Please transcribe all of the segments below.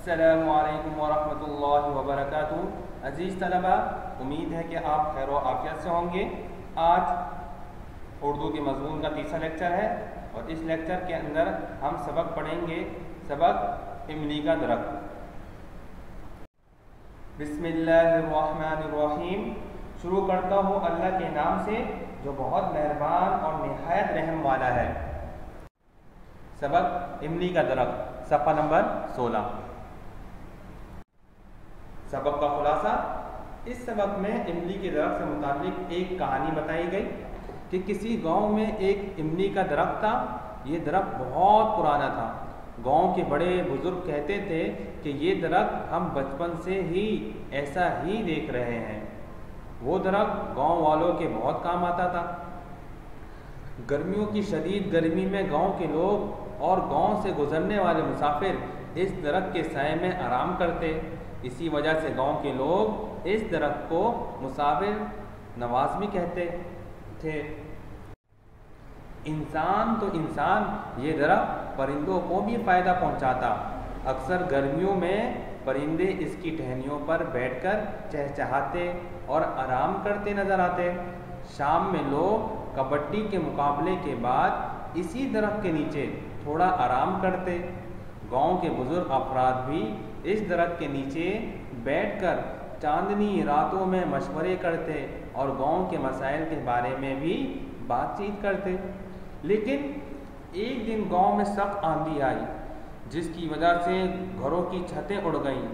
अस्सलामुअलैकुम वरहमतुल्लाहि वबरकातुहू। अज़ीज़ तलबा, उम्मीद है कि आप खैर व आफियत से होंगे। आज उर्दू के मज़मून का तीसरा लेक्चर है और इस लेक्चर के अंदर हम सबक पढ़ेंगे, सबक इमली का दरख्त। बिस्मिल्लाहिर्रहमानिर्रहीम। शुरू करता हूँ अल्लाह के नाम से जो बहुत मेहरबान और निहायत रहम वाला है। सबक इमली का दरख्त, सफ़ा नंबर 16। सबक का खुलासा। इस सबक में इमली के दरख्त से मुताल्लिक एक कहानी बताई गई कि किसी गांव में एक इमली का दरख्त था। ये दरख्त बहुत पुराना था। गांव के बड़े बुजुर्ग कहते थे कि ये दरख्त हम बचपन से ही ऐसा ही देख रहे हैं। वो दरख्त गांव वालों के बहुत काम आता था। गर्मियों की शदीद गर्मी में गांव के लोग और गांव से गुजरने वाले मुसाफिर इस दरख्त के साए में आराम करते। इसी वजह से गांव के लोग इस दरख्त को मुसाफिर नवाज भी कहते थे। इंसान तो इंसान, ये दरख्त परिंदों को भी फ़ायदा पहुंचाता। अक्सर गर्मियों में परिंदे इसकी टहनियों पर बैठकर चहचहाते और आराम करते नजर आते। शाम में लोग कबड्डी के मुकाबले के बाद इसी दरख्त के नीचे थोड़ा आराम करते। गांव के बुजुर्ग अफराद भी इस दरख्त के नीचे बैठकर चांदनी रातों में मशवरे करते और गांव के मसाइल के बारे में भी बातचीत करते। लेकिन एक दिन गांव में सख्त आंधी आई, जिसकी वजह से घरों की छतें उड़ गईं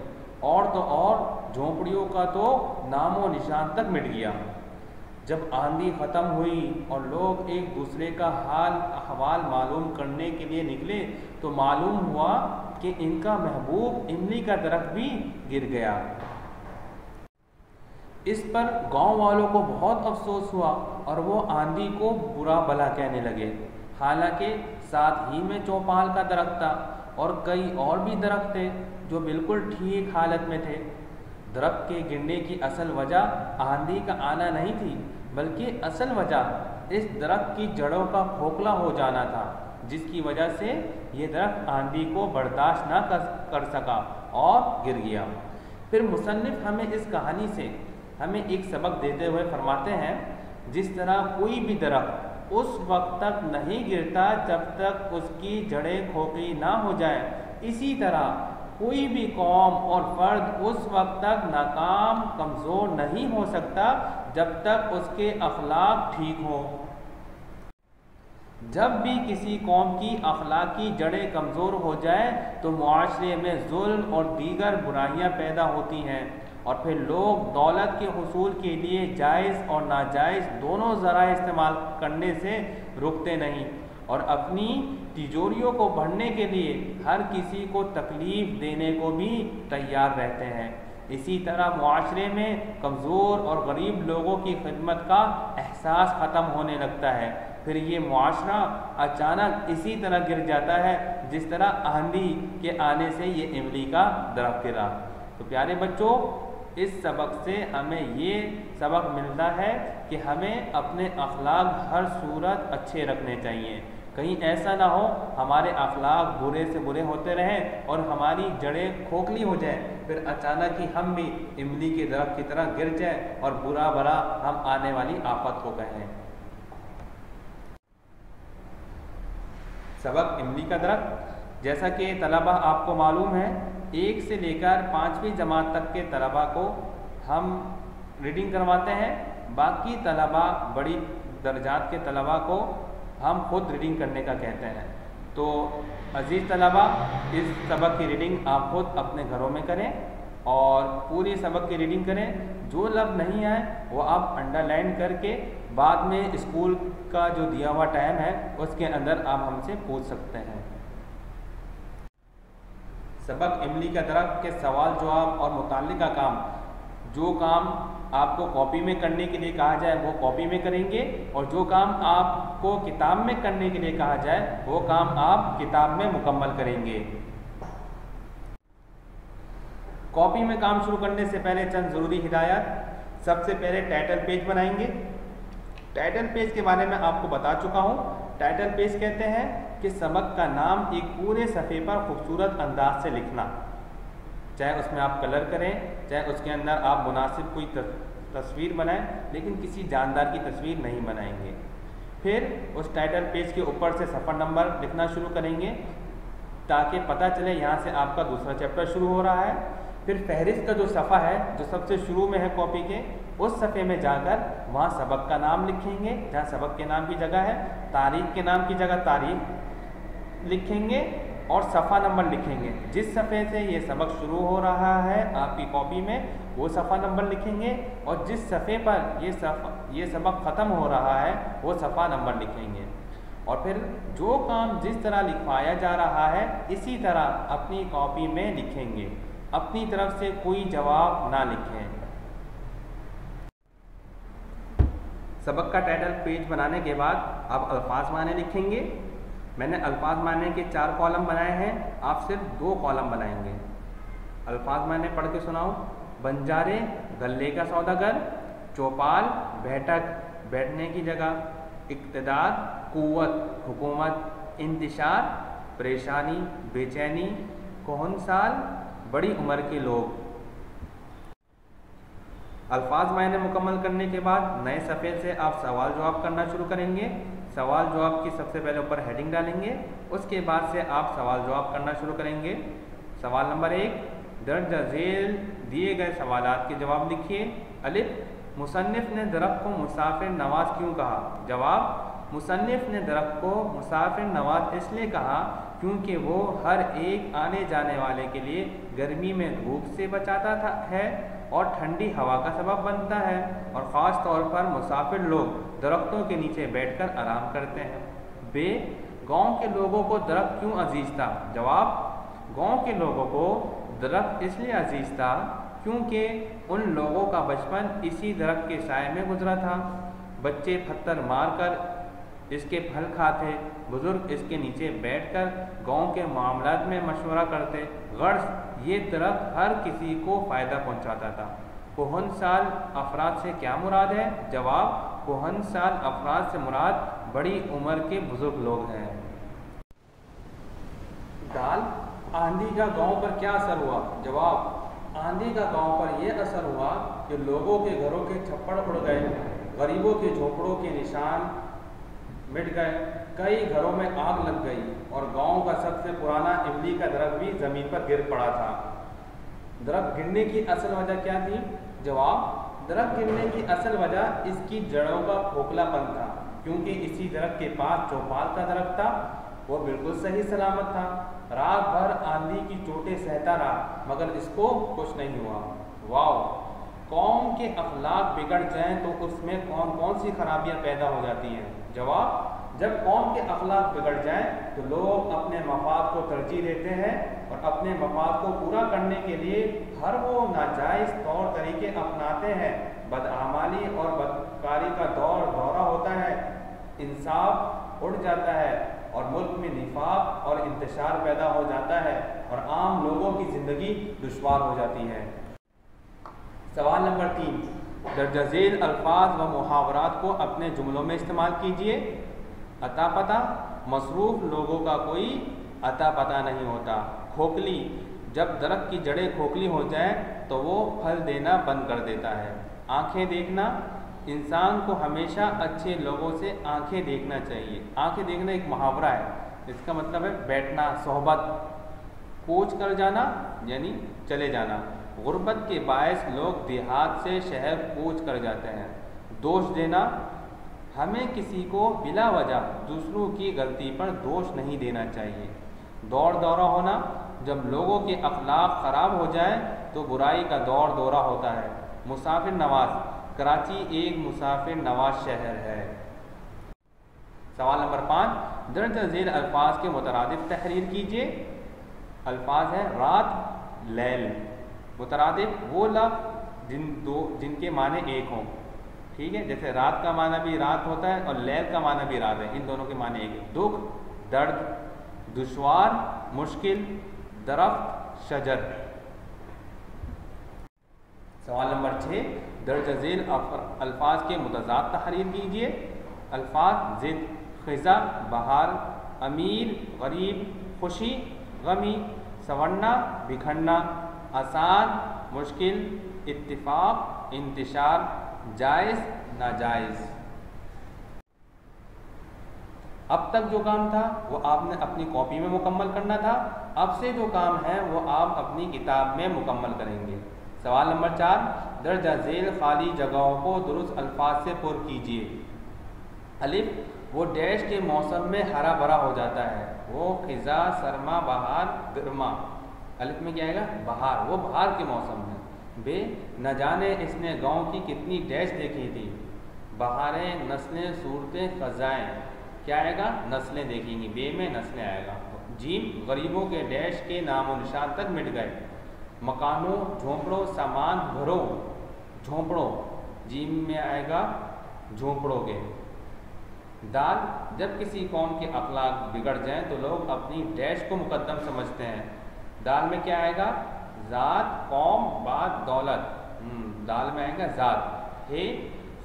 और तो और झोंपड़ियों का तो नामो निशान तक मिट गया। जब आंधी ख़त्म हुई और लोग एक दूसरे का हाल अहवाल मालूम करने के लिए निकले तो मालूम हुआ कि इनका महबूब इमली का दरख्त भी गिर गया। इस पर गांव वालों को बहुत अफसोस हुआ और वो आंधी को बुरा भला कहने लगे। हालांकि साथ ही में चौपाल का दरख्त था और कई और भी दरख्त थे जो बिल्कुल ठीक हालत में थे। दरख्त के गिरने की असल वजह आंधी का आना नहीं थी, बल्कि असल वजह इस दरख्त की जड़ों का खोखला हो जाना था, जिसकी वजह से ये दरख्त आंधी को बर्दाश्त ना कर सका और गिर गया। फिर मुसन्निफ हमें इस कहानी से हमें एक सबक देते हुए फरमाते हैं, जिस तरह कोई भी दरख्त उस वक्त तक नहीं गिरता जब तक उसकी जड़ें खोखली ना हो जाए, इसी तरह कोई भी कौम और फर्द उस वक्त तक नाकाम कमज़ोर नहीं हो सकता जब तक उसके अखलाक ठीक हों। जब भी किसी कौम की अखलाकी जड़ें कमज़ोर हो जाए तो मुआशरे में जुल्म और दीगर बुराइयां पैदा होती हैं और फिर लोग दौलत के हुसूल के लिए जायज़ और नाजायज़ दोनों ज़राए इस्तेमाल करने से रुकते नहीं और अपनी तिजोरियों को भरने के लिए हर किसी को तकलीफ़ देने को भी तैयार रहते हैं। इसी तरह मुआशरे में कमज़ोर और गरीब लोगों की खिदमत का एहसास ख़त्म होने लगता है। फिर ये मुआशरा अचानक इसी तरह गिर जाता है जिस तरह आंधी के आने से ये इमली का दरख्त गिरा। तो प्यारे बच्चों, इस सबक से हमें ये सबक मिलता है कि हमें अपने अखलाक हर सूरत अच्छे रखने चाहिए। कहीं ऐसा ना हो हमारे अखलाक बुरे से बुरे होते रहें और हमारी जड़ें खोखली हो जाए, फिर अचानक ही हम भी इमली के दरख्त की तरह गिर जाए और बुरा भला हम आने वाली आफत को कहें। सबक इमली का दरख्त। जैसा कि तलबा आपको मालूम है, 1 से लेकर 5वीं जमात तक के तलबा को हम रीडिंग करवाते हैं। बाकी तलबा बड़ी दर्जात के तलबा को हम खुद रीडिंग करने का कहते हैं। तो अज़ीज़ तलबा, इस सबक की रीडिंग आप खुद अपने घरों में करें और पूरी सबक की रीडिंग करें। जो लफ्ज़ नहीं आए वो आप अंडरलाइन करके बाद में स्कूल का जो दिया हुआ टाइम है उसके अंदर आप हमसे पूछ सकते हैं। सबक इमली का दरख्त के सवाल जवाब और मुताल्लिका काम, जो काम आपको कॉपी में करने के लिए कहा जाए वो कॉपी में करेंगे और जो काम आपको किताब में करने के लिए कहा जाए वो काम आप किताब में मुकम्मल करेंगे। कॉपी में काम शुरू करने से पहले चंद ज़रूरी हिदायत। सबसे पहले टाइटल पेज बनाएंगे। टाइटल पेज के बारे में आपको बता चुका हूँ। टाइटल पेज कहते हैं कि सबक का नाम एक पूरे सफ़े पर खूबसूरत अंदाज से लिखना। चाहे उसमें आप कलर करें, चाहे उसके अंदर आप मुनासिब कोई तस्वीर बनाएं, लेकिन किसी जानदार की तस्वीर नहीं बनाएंगे। फिर उस टाइटल पेज के ऊपर से सफ़र नंबर लिखना शुरू करेंगे ताकि पता चले यहाँ से आपका दूसरा चैप्टर शुरू हो रहा है। फिर फहरिस्त का जो सफ़ा है जो सबसे शुरू में है कॉपी के, उस सफ़े में जाकर वहाँ सबक का नाम लिखेंगे, जहाँ सबक के नाम की जगह है, तारीख के नाम की जगह तारीख लिखेंगे और सफ़ा नंबर लिखेंगे। जिस सफ़े से ये सबक शुरू हो रहा है आपकी कॉपी में, वो सफ़ा नंबर लिखेंगे, और जिस सफ़े पर ये सबक ख़त्म हो रहा है वो सफ़ा नंबर लिखेंगे। और फिर जो काम जिस तरह लिखवाया जा रहा है इसी तरह अपनी कॉपी में लिखेंगे, अपनी तरफ से कोई जवाब ना लिखें। सबक का टाइटल पेज बनाने के बाद आप अल्फाज माने लिखेंगे। मैंने अल्फाज माने के 4 कॉलम बनाए हैं, आप सिर्फ 2 कॉलम बनाएंगे। अल्फाज माने पढ़ के सुनाओ। बंजारे गले का सौदागर, चौपाल बैठक बैठने की जगह, इक़्तिदार कुव्वत हुकूमत, इंतिशार परेशानी बेचैनी, कोहनसाल बड़ी उम्र के लोग। अल्फाज मायने मुकम्मल करने के बाद नए सफ़े से आप सवाल जवाब करना शुरू करेंगे। सवाल जवाब की सबसे पहले ऊपर हेडिंग डालेंगे, उसके बाद से आप सवाल जवाब करना शुरू करेंगे। सवाल नंबर 1, दर्ज झेल दिए गए सवालात के जवाब लिखिए। अलिफ, मुसन्निफ़ ने दरख्त को मुसाफिर नवाज क्यों कहा? जवाब, मुसन्निफ़ ने दरख्त को मुसाफिर नवाज इसलिए कहा क्योंकि वो हर एक आने जाने वाले के लिए गर्मी में धूप से बचाता है और ठंडी हवा का सबब बनता है, और ख़ास तौर पर मुसाफिर लोग दरख्तों के नीचे बैठकर आराम करते हैं। बे, गांव के लोगों को दरख्त क्यों अजीज़ था? जवाब, गांव के लोगों को दरख्त इसलिए अजीज़ था क्योंकि उन लोगों का बचपन इसी दरख्त के साए में गुजरा था। बच्चे पत्थर मारकर इसके फल खाते, बुजुर्ग इसके नीचे बैठकर गांव के मामलात में मशवरा करते। गर्ज ये दरख्त हर किसी को फ़ायदा पहुंचाता था। कोहन साल अफराद से क्या मुराद है? जवाब, कोहन साल अफराद से मुराद बड़ी उम्र के बुजुर्ग लोग हैं। दाल, आंधी का गांव पर क्या असर हुआ? जवाब, आंधी का गांव पर यह असर हुआ कि लोगों के घरों के छप्पड़ उड़ गए, गरीबों के झोपड़ों के निशान मिट गए, कई घरों में आग लग गई और गांव का सबसे पुराना इमली का दरख्त भी ज़मीन पर गिर पड़ा था। दरख्त गिरने की असल वजह क्या थी? जवाब, दरख्त गिरने की असल वजह इसकी जड़ों का खोखलापन था, क्योंकि इसी दरख्त के पास चौपाल का दरख्त था, वो बिल्कुल सही सलामत था। रात भर आंधी की चोटें सहता रहा मगर इसको कुछ नहीं हुआ। वाओ, कौम के अखलाक बिगड़ जाएं तो उसमें कौन कौन सी खराबियां पैदा हो जाती हैं? जवाब, जब कौम के अखलाक बिगड़ जाएं तो लोग अपने मफाद को तरजीह देते हैं और अपने मफाद को पूरा करने के लिए हर वो नाजायज़ तौर तरीके अपनाते हैं। बदआमाली और बदकारी का दौरा होता है, इंसाफ उड़ जाता है और मुल्क में निफाक और इंतशार पैदा हो जाता है और आम लोगों की ज़िंदगी दुश्वार हो जाती है। सवाल नंबर 3, दर्ज झेल अल्फाज व मुहावरात को अपने जुमलों में इस्तेमाल कीजिए। अता पता, मसरूफ़ लोगों का कोई अता पता नहीं होता। खोखली, जब दरख्त की जड़ें खोखली हो जाएं तो वो फल देना बंद कर देता है। आँखें देखना, इंसान को हमेशा अच्छे लोगों से आंखें देखना चाहिए। आंखें देखना एक मुहावरा है, इसका मतलब है बैठना, सोहबत। कूच कर जाना यानी चले जाना। गुर्बत के बायस लोग देहात से शहर कूच कर जाते हैं। दोष देना, हमें किसी को बिला वजह दूसरों की गलती पर दोष नहीं देना चाहिए। दौरा होना, जब लोगों के अखलाक ख़राब हो जाए तो बुराई का दौरा होता है। मुसाफिर नवाज, कराची एक मुसाफिर नवाज शहर है। सवाल नंबर 5, दर्ज झेल अल्फाज के मुतरादिफ तहरीर कीजिए। अल्फाज है रात, लैल। मुतरादिफ वो लफ्ज़ जिनके माने एक हों, ठीक है। जैसे रात का माना भी रात होता है और लैल का माना भी रात है, इन दोनों के माने एक है। दुख, दर्द, दुश्वार, मुश्किल, दरख्त, शजर। सवाल नंबर 6, दर्ज झेल अल्फाज के मुतज़ाद तहरीर कीजिए। अल्फाज ज़िद, ख़िज़ा, बहार, अमीर, गरीब, खुशी, गमी, सवरना, बिखरना, आसान, मुश्किल, इत्तिफाक, इंतिशार, जायज़, नाजायज़। अब तक जो काम था वो आपने अपनी कॉपी में मुकम्मल करना था। अब से जो काम है वो आप अपनी किताब में मुकम्मल करेंगे। सवाल नंबर 4, दर्जा झेल खाली जगहों को दुरुस्त अल्फाज से पुर कीजिए। अलिफ, वो डैश के मौसम में हरा भरा हो जाता है। वो खिज़ा, सरमा, बहार, गर्मा। अलिफ में क्या आएगा? बहार, वो बहार के मौसम में। बे, न जाने इसने गाँव की कितनी डैश देखी थी। बहारें, नस्लें, सूरतें, ख़ज़ाएँ, क्या आएगा? नस्लें देखेंगी। बे में नस्लें आएगा। जीम, गरीबों के डैश के नामो निशान तक मिट गए। मकानों, झोंपड़ों, सामान, घरों, झोंपड़ों, जीम में आएगा झोंपड़ों के। दाल, जब किसी कौम के अखलाक बिगड़ जाएं तो लोग अपनी डैश को मुकद्दम समझते हैं। दाल में क्या आएगा? ज़ात, कौम, बात, दौलत। दाल में आएगा ज़ात। हे,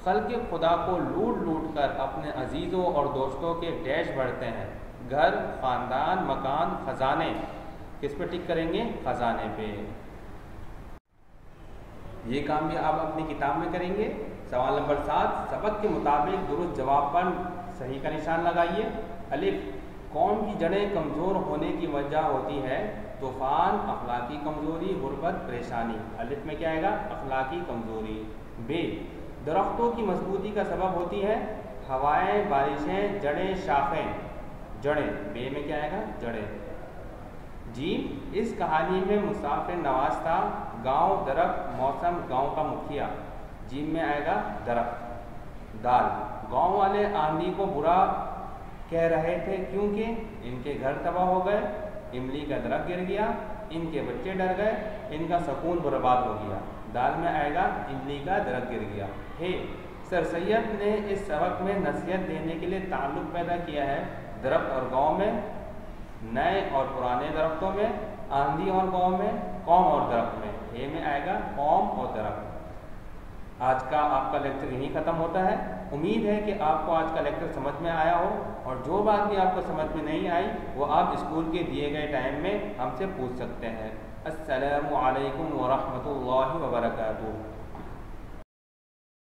खल्क़ खुदा को लूट लूट कर अपने अजीज़ों और दोस्तों के डैश बढ़ते हैं। घर, ख़ानदान, मकान, ख़जाने। किस पे टिक करेंगे? ख़जाने पे। ये काम भी आप अपनी किताब में करेंगे। सवाल नंबर 7, सबक के मुताबिक दुरुस्त जवाब पर सही का निशान लगाइए। अलिफ, कौम की जड़ें कमज़ोर होने की वजह होती है तूफ़ान, अखलाकी कमज़ोरी, गुर्बत, परेशानी। अलिफ में क्या आएगा? अखलाकी कमज़ोरी। बे, दरख्तों की मजबूती का सबब होती है हवाएं, बारिशें, जड़ें, शाखें। जड़ें, बे में क्या आएगा? जड़ें। जीम, इस कहानी में मुसाफिर नवाज था। गांव, दरख्त, मौसम, गांव का मुखिया। जीम में आएगा दरख्त। दाल, गांव वाले आंधी को बुरा कह रहे थे क्योंकि इनके घर तबाह हो गए। इमली का दरख्त गिर गया, इनके बच्चे डर गए, इनका सुकून बर्बाद हो गया। दाल में आएगा इमली का दरख्त गिर गया। हे, सर सैयद ने इस सबक में नसीहत देने के लिए ताल्लुक़ पैदा किया है दरख्त और गांव में, नए और पुराने दरख्तों में, आंधी और गांव में, कौम और दरख्त में। हे में आएगा कौम और दरख्त। आज का आपका लेक्चर यहीं ख़त्म होता है। उम्मीद है कि आपको आज का लेक्चर समझ में आया हो, और जो बात भी आपको समझ में नहीं आई वो आप स्कूल के दिए गए टाइम में हमसे पूछ सकते हैं। अस्सलामु अलैकुम व रहमतुल्लाहि व बरकातुहू।